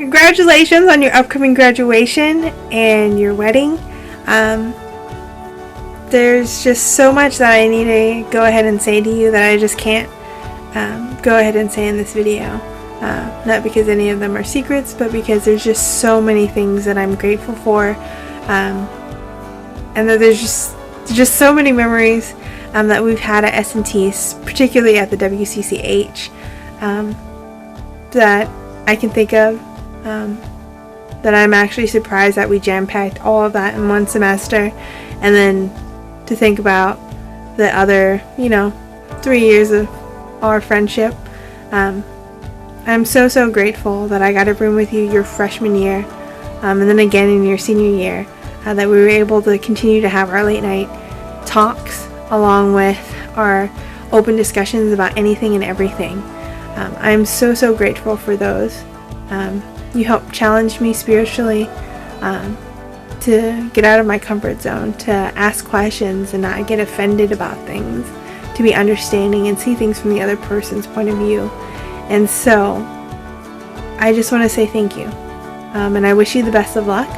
Congratulations on your upcoming graduation and your wedding. There's just so much that I need to go ahead and say to you that I just can't go ahead and say in this video. Not because any of them are secrets, but because there's just so many things that I'm grateful for. And that there's just so many memories that we've had at S&T, particularly at the WCCH, that I can think of, that I'm actually surprised that we jam-packed all of that in one semester, and then to think about the other, 3 years of our friendship. I'm so grateful that I got to room with you your freshman year, and then again in your senior year, that we were able to continue to have our late night talks along with our open discussions about anything and everything. I'm so grateful for those. You helped challenge me spiritually to get out of my comfort zone, to ask questions and not get offended about things, to be understanding and see things from the other person's point of view. And so I just want to say thank you. And I wish you the best of luck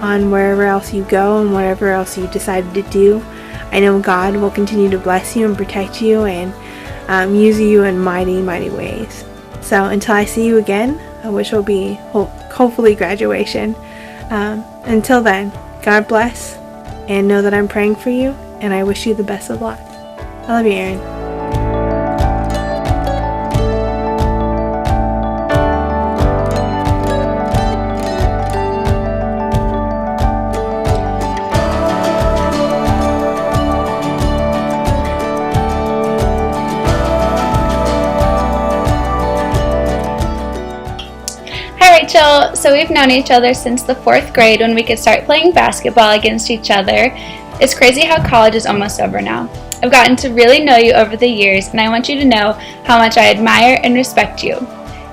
on wherever else you go and whatever else you decided to do. I know God will continue to bless you and protect you and use you in mighty ways. So until I see you again, which will be hopefully graduation, until then, God bless, and know that I'm praying for you, and I wish you the best of luck. I love you, Erin. Rachel, so we've known each other since the 4th grade when we could start playing basketball against each other. It's crazy how college is almost over now. I've gotten to really know you over the years, and I want you to know how much I admire and respect you.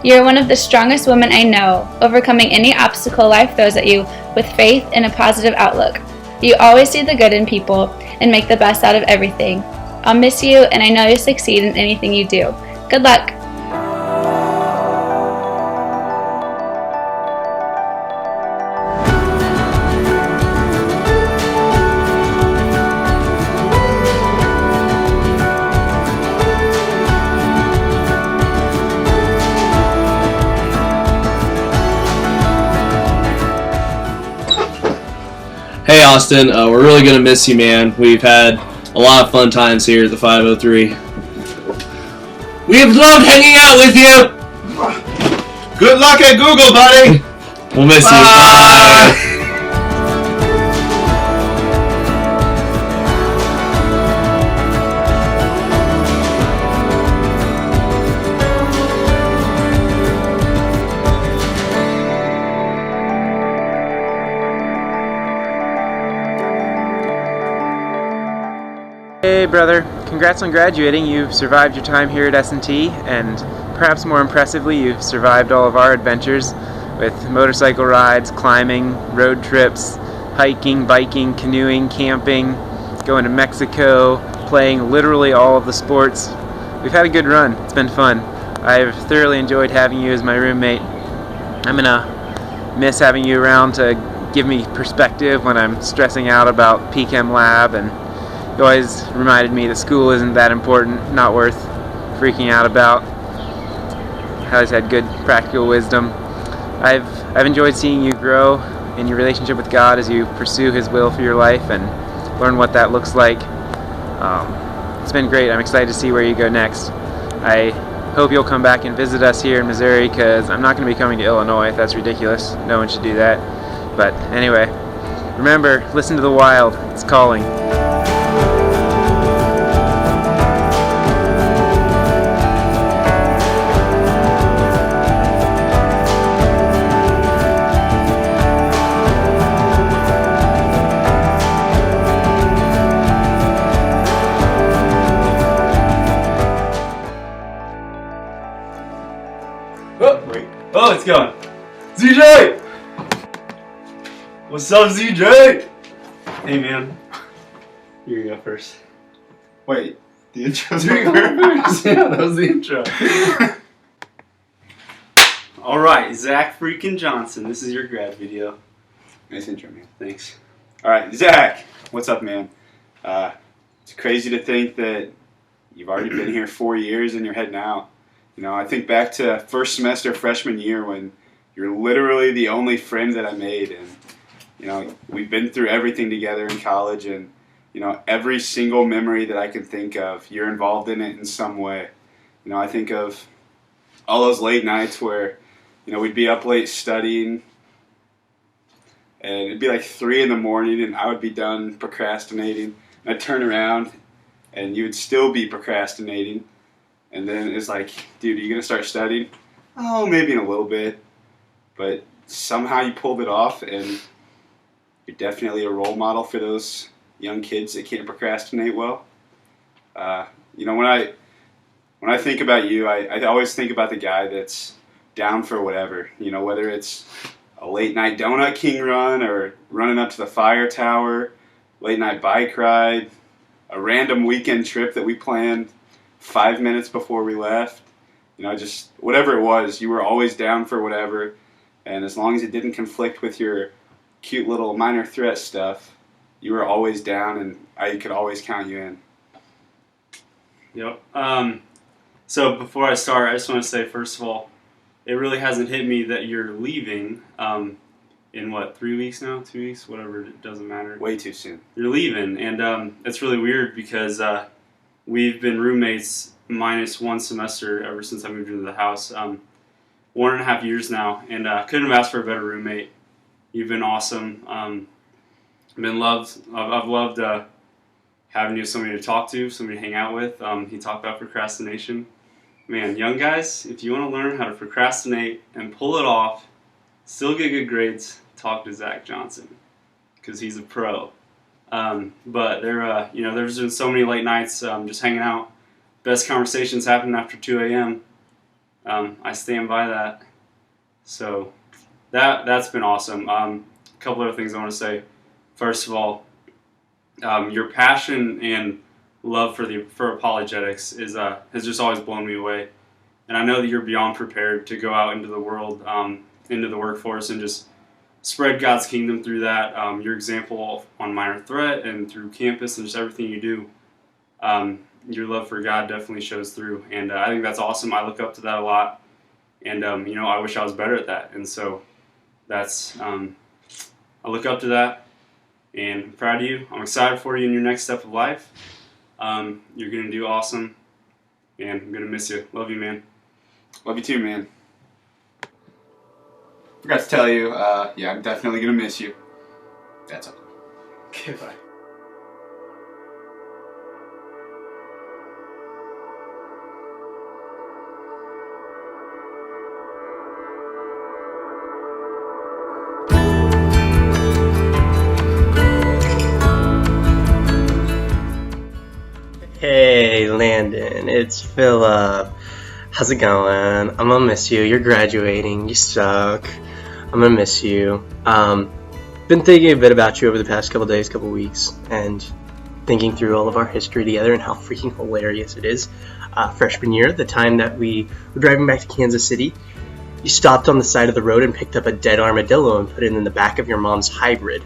You're one of the strongest women I know, overcoming any obstacle life throws at you with faith and a positive outlook. You always see the good in people and make the best out of everything. I'll miss you, and I know you'll succeed in anything you do. Good luck! Hey Austin, we're really going to miss you, man. We've had a lot of fun times here at the 503. We've loved hanging out with you! Good luck at Google, buddy! We'll miss you. Bye! Hey brother, congrats on graduating. You've survived your time here at S&T, and perhaps more impressively, you've survived all of our adventures with motorcycle rides, climbing, road trips, hiking, biking, canoeing, camping, going to Mexico, playing literally all of the sports. We've had a good run. It's been fun. I've thoroughly enjoyed having you as my roommate. I'm gonna miss having you around to give me perspective when I'm stressing out about PChem lab, and you always reminded me that school isn't that important, not worth freaking out about. I always had good practical wisdom. I've enjoyed seeing you grow in your relationship with God as you pursue His will for your life and learn what that looks like. It's been great. I'm excited to see where you go next. I hope you'll come back and visit us here in Missouri, because I'm not going to be coming to Illinois. That's ridiculous. No one should do that. But anyway, remember, listen to the wild. It's calling. Oh, it's going. ZJ! What's up, ZJ? Hey, man. You go first. Wait, the intro's going first? Yeah, that was the intro. All right, Zach freaking Johnson. This is your grad video. Nice intro, man. Thanks. All right, Zach. What's up, man? It's crazy to think that you've already been here 4 years and you're heading out. You know, I think back to first semester freshman year when you're literally the only friend that I made, and you know, we've been through everything together in college, and you know, every single memory that I can think of, you're involved in it in some way. You know, I think of all those late nights where, you know, we'd be up late studying, and it'd be like 3 in the morning, and I would be done procrastinating. And I'd turn around, and you would still be procrastinating. And then it's like, dude, are you gonna start studying? Oh, maybe in a little bit. But somehow you pulled it off, and you're definitely a role model for those young kids that can't procrastinate well. You know, when I think about you, I always think about the guy that's down for whatever. You know, whether it's a late night donut king run or running up to the fire tower, late night bike ride, a random weekend trip that we planned 5 minutes before we left. You know, just whatever it was, you were always down for whatever. And as long as it didn't conflict with your cute little minor threat stuff, you were always down, and I could always count you in. Yep. So before I start, I just want to say, first of all, it really hasn't hit me that you're leaving in, 3 weeks now? 2 weeks? Whatever, it doesn't matter. Way too soon. You're leaving, and it's really weird because we've been roommates minus one semester ever since I moved into the house. 1.5 years now, and couldn't have asked for a better roommate. You've been awesome. I've loved having you as somebody to talk to, somebody to hang out with. He talked about procrastination. Man, young guys, if you want to learn how to procrastinate and pull it off, still get good grades, talk to Zach Johnson, because he's a pro. But there's been so many late nights just hanging out. Best conversations happen after 2 a.m. I stand by that. So that's been awesome. A couple other things I want to say. First of all, your passion and love for apologetics has just always blown me away. And I know that you're beyond prepared to go out into the world, into the workforce, and just spread God's kingdom through that. Your example on Minor Threat and through campus and just everything you do, your love for God definitely shows through. And I think that's awesome. I look up to that a lot. And, I wish I was better at that. And so that's, I look up to that. And I'm proud of you. I'm excited for you in your next step of life. You're going to do awesome. And I'm going to miss you. Love you, man. Love you too, man. Forgot to tell you, I'm definitely going to miss you. That's all. Okay, bye. Hey Landon, it's Philip. How's it going? I'm gonna miss you. You're graduating. You suck. I'm gonna miss you. Been thinking a bit about you over the past couple days, couple weeks, and thinking through all of our history together and how freaking hilarious it is. Freshman year, the time that we were driving back to Kansas City, you stopped on the side of the road and picked up a dead armadillo and put it in the back of your mom's hybrid.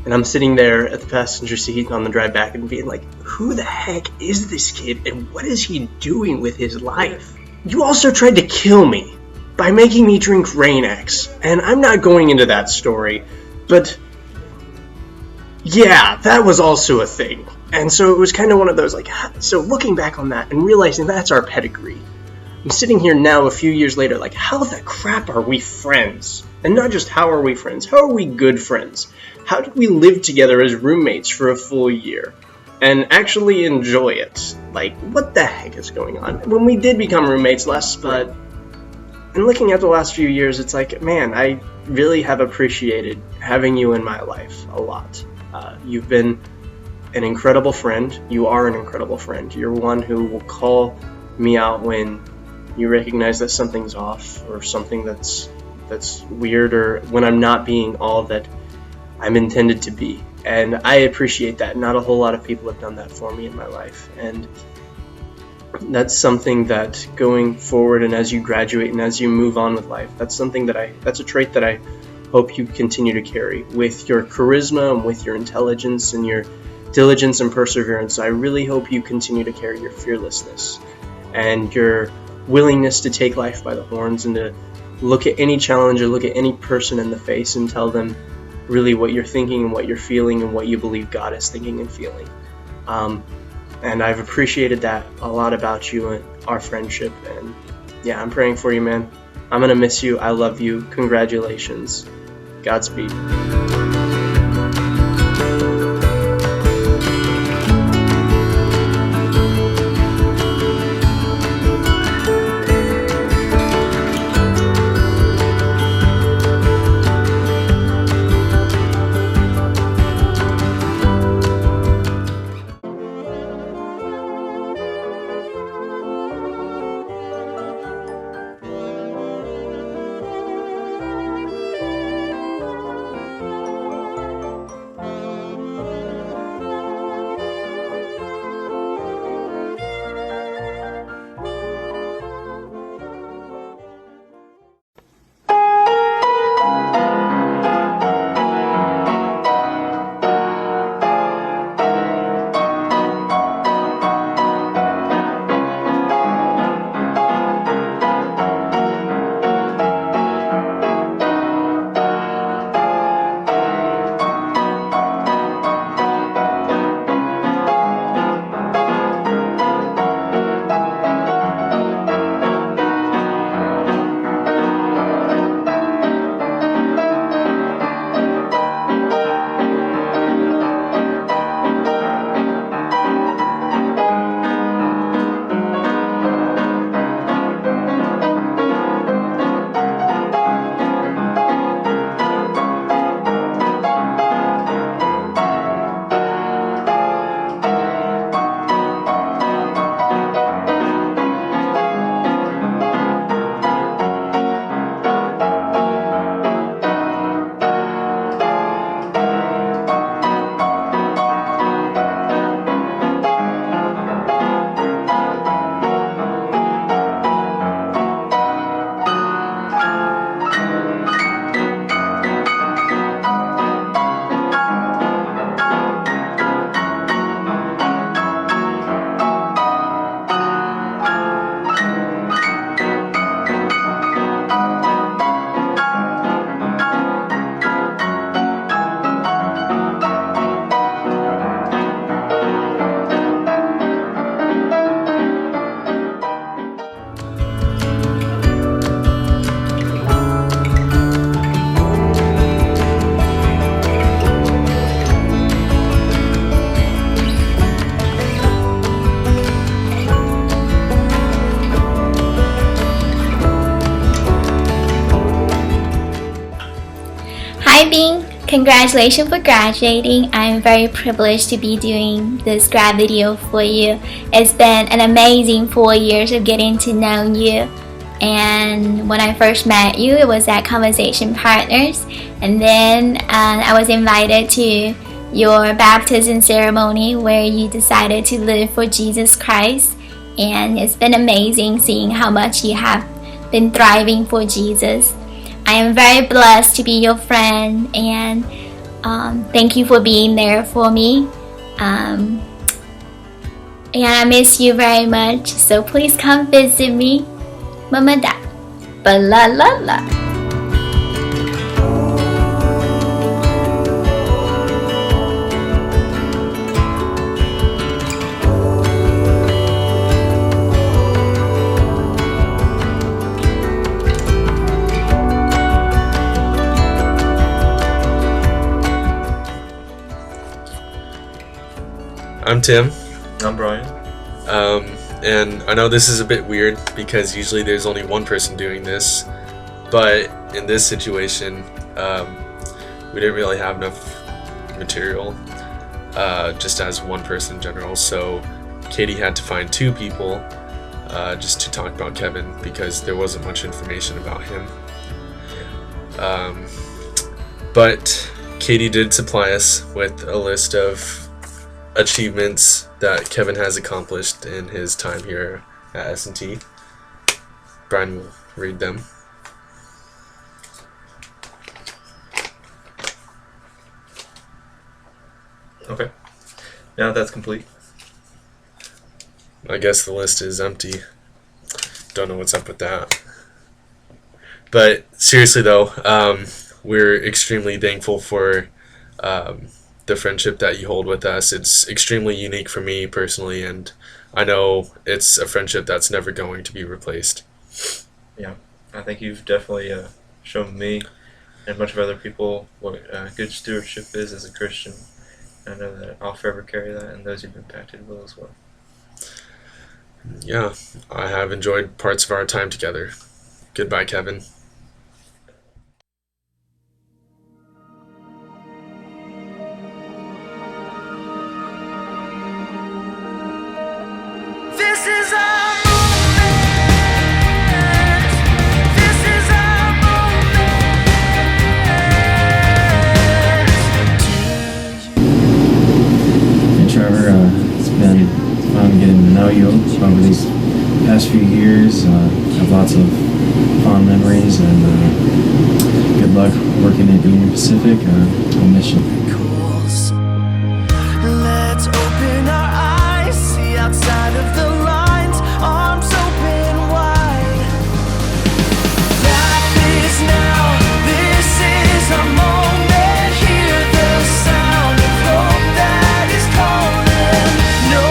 And I'm sitting there at the passenger seat on the drive back and being like, who the heck is this kid and what is he doing with his life? You also tried to kill me by making me drink Rain-X, and I'm not going into that story, but yeah, that was also a thing. And so it was kind of one of those, like, so looking back on that and realizing that's our pedigree, I'm sitting here now a few years later like, how the crap are we friends? And not just how are we friends, how are we good friends? How did we live together as roommates for a full year and actually enjoy it? Like, what the heck is going on? When we did become roommates last spring, and looking at the last few years, it's like, man, I really have appreciated having you in my life a lot. You've been an incredible friend. You are an incredible friend. You're one who will call me out when you recognize that something's off or something that's weird, or when I'm not being all that I'm intended to be. And I appreciate that. Not a whole lot of people have done that for me in my life. And that's something that going forward and as you graduate and as you move on with life, that's a trait that I hope you continue to carry with your charisma and with your intelligence and your diligence and perseverance. I really hope you continue to carry your fearlessness and your willingness to take life by the horns and to look at any challenge or look at any person in the face and tell them really what you're thinking and what you're feeling and what you believe God is thinking and feeling. And I've appreciated that a lot about you and our friendship. And yeah, I'm praying for you, man. I'm going to miss you. I love you. Congratulations. Godspeed. Hi Bing! Congratulations for graduating. I'm very privileged to be doing this grad video for you. It's been an amazing 4 years of getting to know you. And when I first met you, it was at Conversation Partners. And then I was invited to your baptism ceremony where you decided to live for Jesus Christ. And it's been amazing seeing how much you have been thriving for Jesus. I am very blessed to be your friend, and thank you for being there for me. And I miss you very much, so please come visit me. Mamada. Ba-la-la-la. I'm Tim, I'm Brian. and I know this is a bit weird because usually there's only one person doing this, but in this situation, we didn't really have enough material just as one person in general, so Katie had to find two people just to talk about Kevin because there wasn't much information about him. But Katie did supply us with a list of achievements that Kevin has accomplished in his time here at S&T. Brian will read them. Okay. Now that's complete. I guess the list is empty. Don't know what's up with that. But seriously though, we're extremely thankful for the friendship that you hold with us. It's extremely unique for me personally, and I know it's a friendship that's never going to be replaced. Yeah, I think you've definitely shown me and a bunch of other people what good stewardship is as a Christian. I know that I'll forever carry that, and those you've impacted will as well. Yeah, I have enjoyed parts of our time together. Goodbye, Kevin. This is our moment. This is our moment. Hey Trevor, it's been fun getting to know you over these past few years. Have lots of fond memories, and good luck working at Union Pacific. I'll miss you. Let's open our eyes, see outside of the lines, arms open wide. Life is now, this is our moment. Hear the sound of hope that is calling. No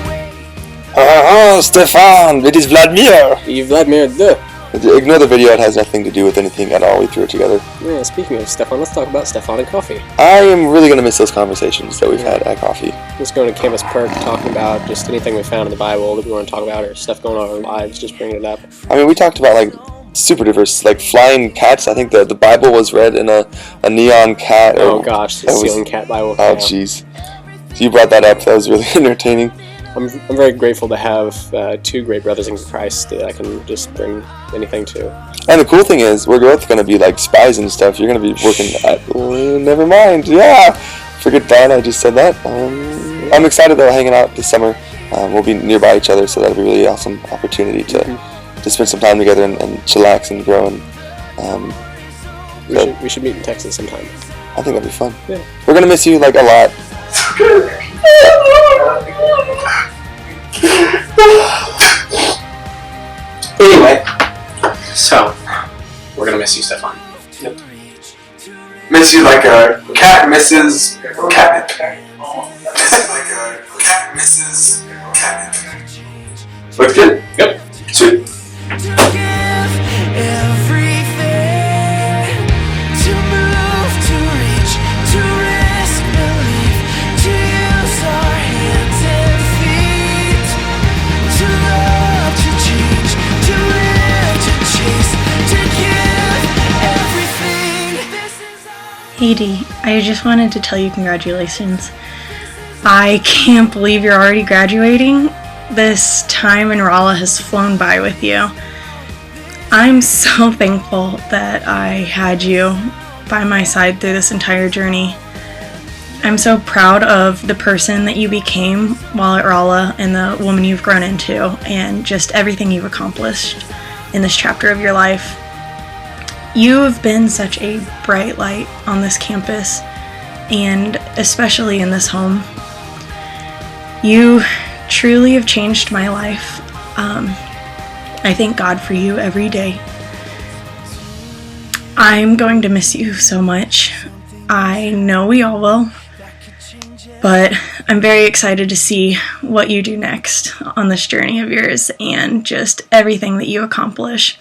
way. Stefan, it is Vladimir. Vladimir the. Ignore the video, it has nothing to do with anything at all. We threw it together. Yeah, speaking of Stefan, let's talk about Stefan and coffee. I am really going to miss those conversations that we've had at coffee. Just going to Campus Perk, talking about just anything we found in the Bible that we want to talk about, or stuff going on in our lives, just bringing it up. I mean, we talked about like super diverse, like flying cats. I think the Bible was read in a neon cat. Oh gosh, the ceiling cat Bible. Oh jeez. So you brought that up. That was really entertaining. I'm very grateful to have two great brothers in Christ that I can just bring anything to. And the cool thing is, we're both going to be like spies and stuff. You're going to be working at... never mind. Yeah. Forget that. I just said that. I'm excited though, hanging out this summer. We'll be nearby each other, so that'll be a really awesome opportunity to spend some time together and chillax and grow. And we should meet in Texas sometime. I think that'd be fun. Yeah. We're going to miss you like a lot. Anyway, so we're gonna miss you, Stefan. Yep. Miss you like a cat misses catnip. Looks good. Yep. Sweet. Hey Dee, I just wanted to tell you congratulations. I can't believe you're already graduating. This time in Rolla has flown by with you. I'm so thankful that I had you by my side through this entire journey. I'm so proud of the person that you became while at Rolla and the woman you've grown into and just everything you've accomplished in this chapter of your life. You have been such a bright light on this campus, and especially in this home. You truly have changed my life. I thank God for you every day. I'm going to miss you so much. I know we all will, but I'm very excited to see what you do next on this journey of yours and just everything that you accomplish.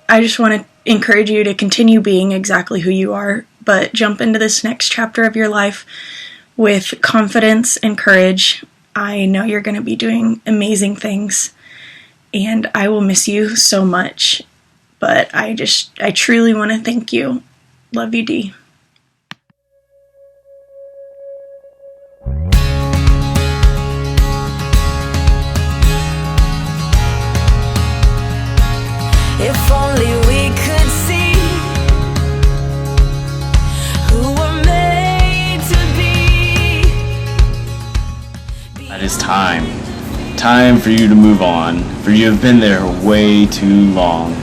I just want to encourage you to continue being exactly who you are, but jump into this next chapter of your life with confidence and courage. I know you're going to be doing amazing things, and I will miss you so much, but I truly want to thank you. Love you, Dee. If only we could see who we're made to be. time. Time for you to move on, for you have been there way too long.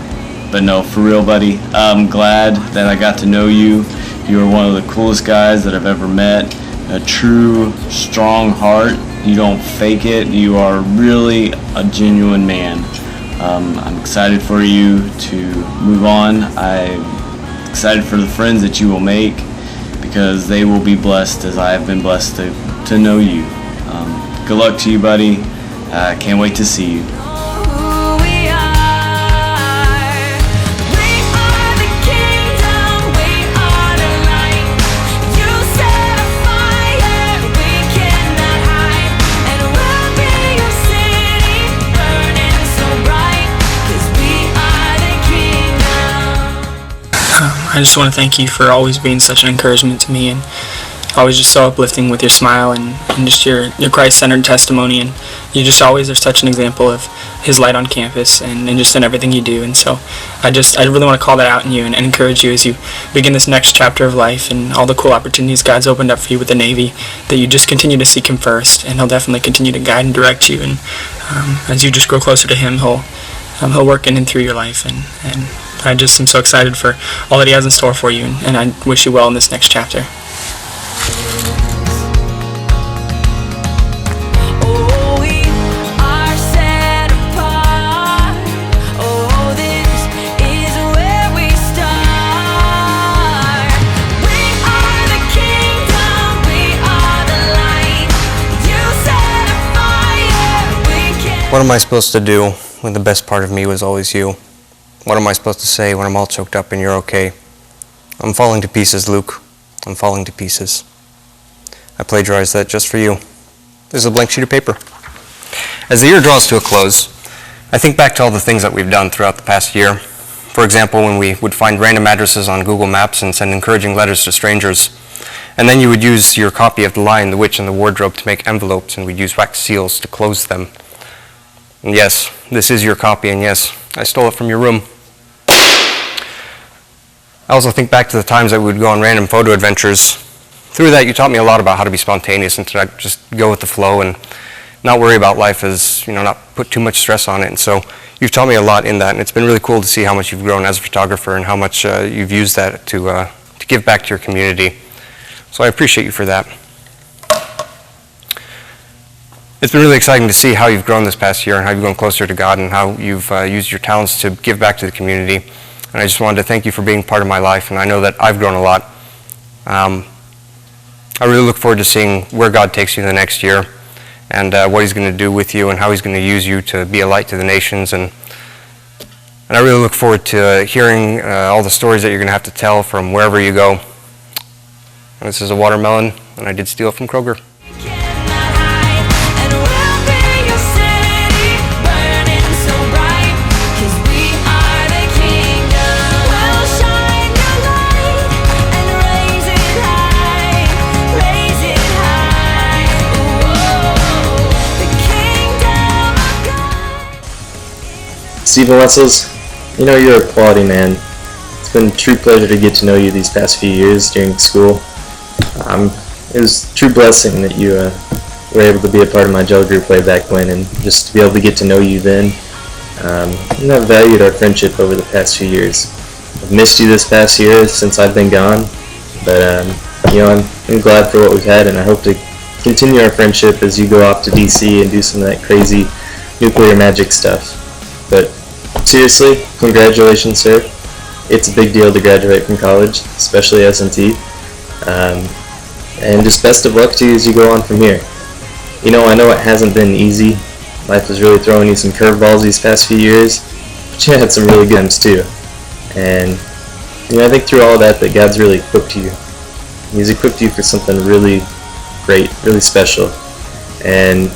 But no, for real, buddy, I'm glad that I got to know you. You are one of the coolest guys that I've ever met. A true, strong heart. You don't fake it. You are really a genuine man. I'm excited for you to move on. I'm excited for the friends that you will make, because they will be blessed as I have been blessed to know you. Good luck to you, buddy. I can't wait to see you. I just want to thank you for always being such an encouragement to me, and always just so uplifting with your smile and just your Christ-centered testimony. And you just always are such an example of His light on campus and just in everything you do. And so I really want to call that out in you and encourage you as you begin this next chapter of life and all the cool opportunities God's opened up for you with the Navy, that you just continue to seek Him first, and He'll definitely continue to guide and direct you. And as you just grow closer to Him, He'll work in and through your life. And I just am so excited for all that He has in store for you, and I wish you well in this next chapter. What am I supposed to do when the best part of me was always you? What am I supposed to say when I'm all choked up and you're okay? I'm falling to pieces, Luke. I'm falling to pieces. I plagiarized that just for you. There's a blank sheet of paper. As the year draws to a close, I think back to all the things that we've done throughout the past year. For example, when we would find random addresses on Google Maps and send encouraging letters to strangers. And then you would use your copy of The Lion, the Witch, and the Wardrobe to make envelopes, and we'd use wax seals to close them. And yes, this is your copy, and yes, I stole it from your room. I also think back to the times that we would go on random photo adventures. Through that, you taught me a lot about how to be spontaneous and to just go with the flow and not worry about life, as, not put too much stress on it. And so you've taught me a lot in that, and it's been really cool to see how much you've grown as a photographer and how much you've used that to give back to your community. So I appreciate you for that. It's been really exciting to see how you've grown this past year and how you've grown closer to God and how you've used your talents to give back to the community. And I just wanted to thank you for being part of my life, and I know that I've grown a lot. I really look forward to seeing where God takes you in the next year and what He's going to do with you and how He's going to use you to be a light to the nations. And I really look forward to hearing all the stories that you're going to have to tell from wherever you go. And this is a watermelon, and I did steal it from Kroger. Stephen Wessels, you're a quality man. It's been a true pleasure to get to know you these past few years during school. It was a true blessing that you were able to be a part of my gel group way back when, and just to be able to get to know you then. And I've valued our friendship over the past few years. I've missed you this past year since I've been gone, but I'm glad for what we've had, and I hope to continue our friendship as you go off to DC and do some of that crazy nuclear magic stuff. But seriously, congratulations, sir. It's a big deal to graduate from college, especially S&T. And just best of luck to you as you go on from here. I know it hasn't been easy. Life has really thrown you some curveballs these past few years, but you had some really good times too. And I think through all of that God's really equipped you. He's equipped you for something really great, really special. And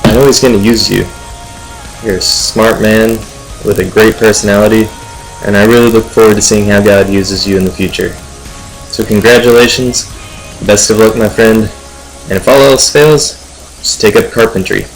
I know He's going to use you. You're a smart man with a great personality, and I really look forward to seeing how God uses you in the future. So congratulations, best of luck, my friend, and if all else fails, just take up carpentry.